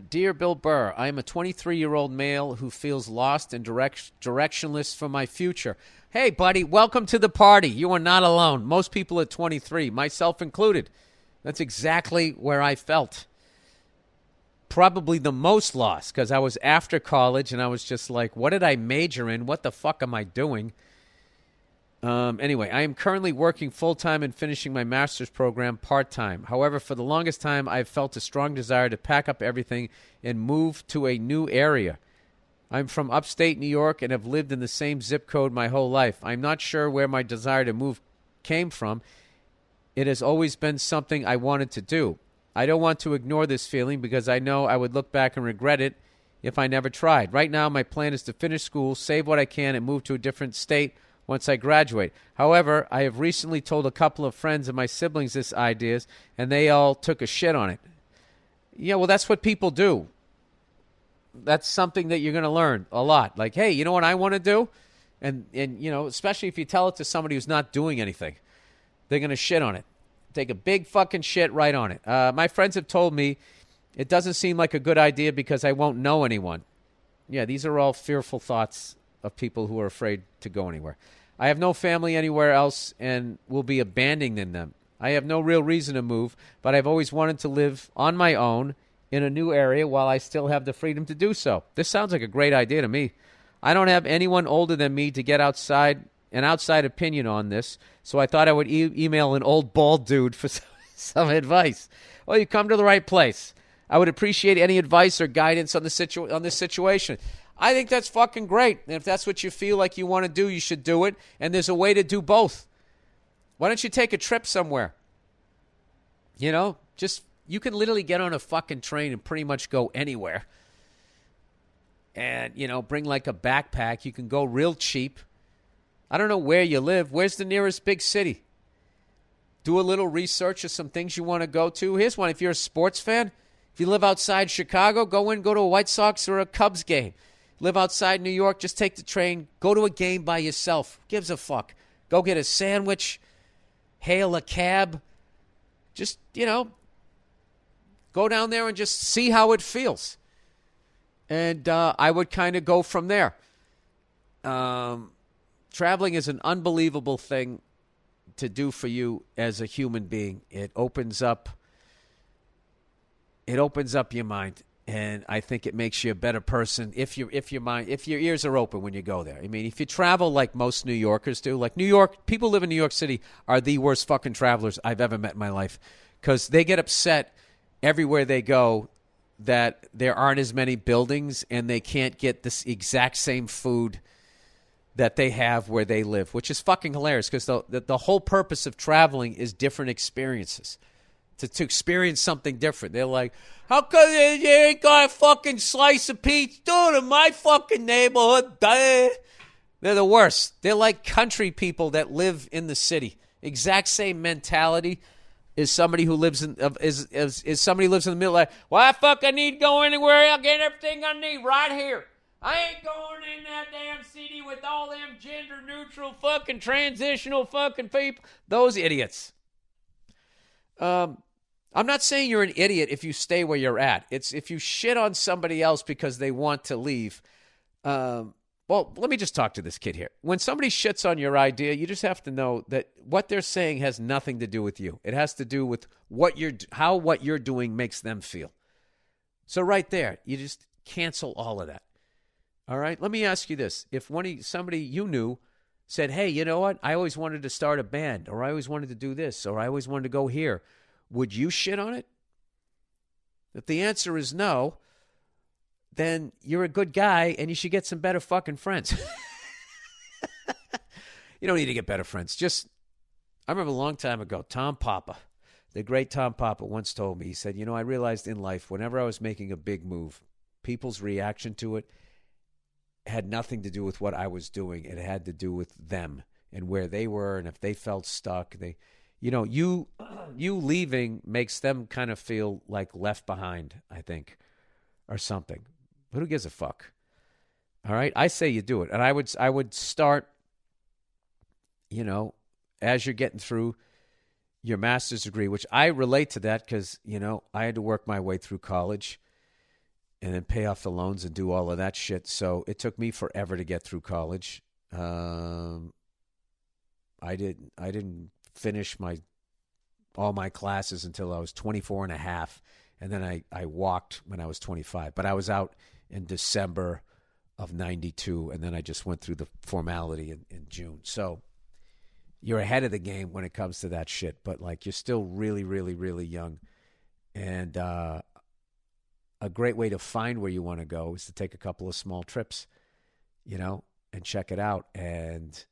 Dear Bill Burr, I am a 23-year-old male who feels lost and directionless for my future. Hey, buddy, welcome to the party. You are not alone. Most people at 23, myself included. That's exactly where I felt. Probably the most lost because I was after college and I was just like, what did I major in? What the fuck am I doing? Anyway, I am currently working full-time and finishing my master's program part-time. However, for the longest time, I've felt a strong desire to pack up everything and move to a new area. I'm from upstate New York and have lived in the same zip code my whole life. I'm not sure where my desire to move came from. It has always been something I wanted to do. I don't want to ignore this feeling because I know I would look back and regret it if I never tried. Right now, my plan is to finish school, save what I can, and move to a different state once I graduate. However, I have recently told a couple of friends of my siblings this ideas, and they all took a shit on it. Yeah, well, that's what people do. That's something that you're going to learn a lot. Like, hey, you know what I want to do? And you know, especially if you tell it to somebody who's not doing anything, they're going to shit on it. Take a big fucking shit right on it. My friends have told me it doesn't seem like a good idea because I won't know anyone. Yeah, these are all fearful thoughts of people who are afraid to go anywhere. I have no family anywhere else and will be abandoning them. I have no real reason to move, but I've always wanted to live on my own in a new area while I still have the freedom to do so. This sounds like a great idea to me. I don't have anyone older than me to get an outside opinion on this, so I thought I would email an old bald dude for some advice. Well, you come to the right place. I would appreciate any advice or guidance on this situation. I think that's fucking great. And if that's what you feel like you want to do, you should do it. And there's a way to do both. Why don't you take a trip somewhere? You know, you can literally get on a fucking train and pretty much go anywhere. And, you know, bring like a backpack. You can go real cheap. I don't know where you live. Where's the nearest big city? Do a little research of some things you want to go to. Here's one. If you're a sports fan, if you live outside Chicago, go to a White Sox or a Cubs game. Live outside New York, just take the train. Go to a game by yourself. Gives a fuck. Go get a sandwich. Hail a cab. Just, you know, go down there and just see how it feels. And I would kind of go from there. Traveling is an unbelievable thing to do for you as a human being. It opens up your mind. And I think it makes you a better person if your ears are open when you go there. I mean, if you travel like most New Yorkers do, like New York, people live in New York City are the worst fucking travelers I've ever met in my life because they get upset everywhere they go that there aren't as many buildings and they can't get this exact same food that they have where they live, which is fucking hilarious because the whole purpose of traveling is different experiences. To experience something different. They're like, how come you ain't got a fucking slice of pizza? Dude, in my fucking neighborhood. They're the worst. They're like country people that live in the city. Exact same mentality is somebody who lives in is somebody who lives in the middle. Like, well, I fucking need to go anywhere. I'll get everything I need right here. I ain't going in that damn city with all them gender neutral fucking transitional fucking people. Those idiots. I'm not saying you're an idiot if you stay where you're at. It's if you shit on somebody else because they want to leave. Well, let me just talk to this kid here. When somebody shits on your idea, you just have to know that what they're saying has nothing to do with you. It has to do with how what you're doing makes them feel. So right there, you just cancel all of that. All right? Let me ask you this. If somebody you knew said, hey, you know what? I always wanted to start a band, or I always wanted to do this, or I always wanted to go here. Would you shit on it? If the answer is no, then you're a good guy and you should get some better fucking friends. You don't need to get better friends. I remember a long time ago, Tom Papa, the great Tom Papa once told me, he said, you know, I realized in life, whenever I was making a big move, people's reaction to it had nothing to do with what I was doing. It had to do with them and where they were, and if they felt stuck, you leaving makes them kind of feel like left behind, I think, or something. But who gives a fuck? All right, I say you do it, and I would start, you know, as you're getting through your master's degree, which I relate to that because, you know, I had to work my way through college, and then pay off the loans and do all of that shit. So it took me forever to get through college. I didn't finish all my classes until I was 24 and a half. And then I walked when I was 25. But I was out in December of 92, and then I just went through the formality in June. So you're ahead of the game when it comes to that shit. But, like, you're still really, really, really young. And a great way to find where you want to go is to take a couple of small trips, and check it out. And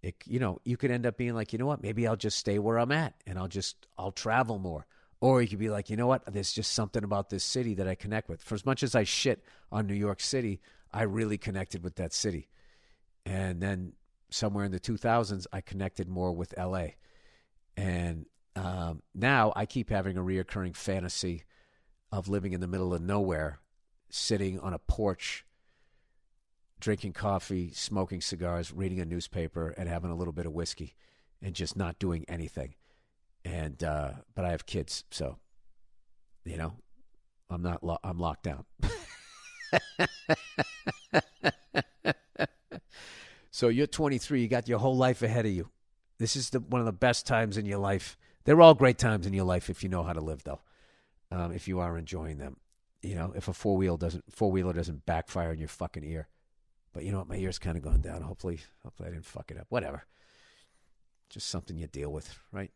you could end up being like, you know what, maybe I'll just stay where I'm at and I'll travel more. Or you could be like, you know what, there's just something about this city that I connect with. For as much as I shit on New York City, I really connected with that city. And then somewhere in the 2000s, I connected more with LA. And now I keep having a reoccurring fantasy of living in the middle of nowhere, sitting on a porch, drinking coffee, smoking cigars, reading a newspaper, and having a little bit of whiskey, and just not doing anything. And but I have kids, so I'm locked down. So you're 23. You got your whole life ahead of you. This is one of the best times in your life. They're all great times in your life if you know how to live, though. If you are enjoying them, if a four-wheeler doesn't backfire in your fucking ear. But you know what? My ear's kind of gone down. Hopefully I didn't fuck it up. Whatever. Just something you deal with, right?